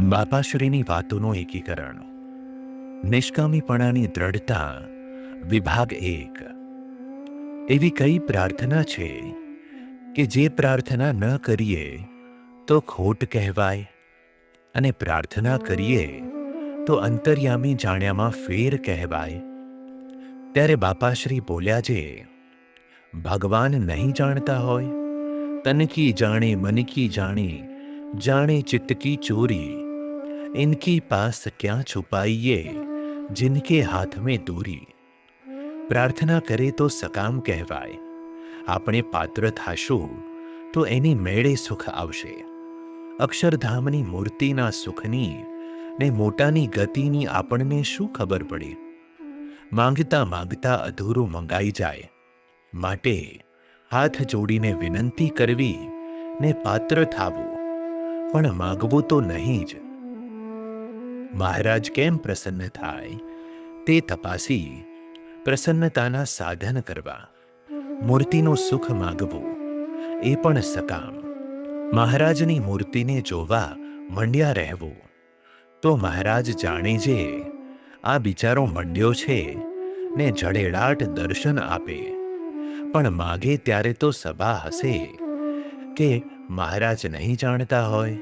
બાપાશ્રીની વાતોનું એકીકરણ. નિષ્કામીપણાની દ્રઢતા. વિભાગ 1. એવી કઈ પ્રાર્થના છે કે જે પ્રાર્થના ન કરીએ તો ખોટ કહેવાય, અને પ્રાર્થના કરીએ તો અંતર્યામી જાણ્યામાં ફેર કહેવાય. ત્યારે બાપાશ્રી બોલ્યા, જે ભગવાન નહીં જાણતા હોય, તન કી જાણે મન કી જાણે, જાણે चित्त की चोरी, इनकी पास क्या छुपाइए, जिनके हाथ में दूरी. પ્રાર્થના કરે તો સકામ કહેવાય. આપણે પાત્ર થાશું તો એની મેળે સુખ આવશે. અક્ષરધામની મૂર્તિના સુખની ને મોટાની ગતિની આપણને શું ખબર પડે? માંગતા માંગતા અધૂરું મંગાઈ જાય. માટે હાથ જોડીને વિનંતી કરવી ને પાત્ર થાવું, પણ માગવું તો નહીં જ. મહારાજ કેમ પ્રસન્ન થાય તે તપાસી પ્રસન્નતાના સાધન કરવા. મૂર્તિનું સુખ માગવું એ પણ સકામ. મહારાજની મૂર્તિને જોવા મંડ્યા રહેવું તો મહારાજ જાણે જે આ બિચારો મંડ્યો છે ને જડેડાટ દર્શન આપે. પણ માગે ત્યારે તો સભા હશે કે મહારાજ નહીં જાણતા હોય.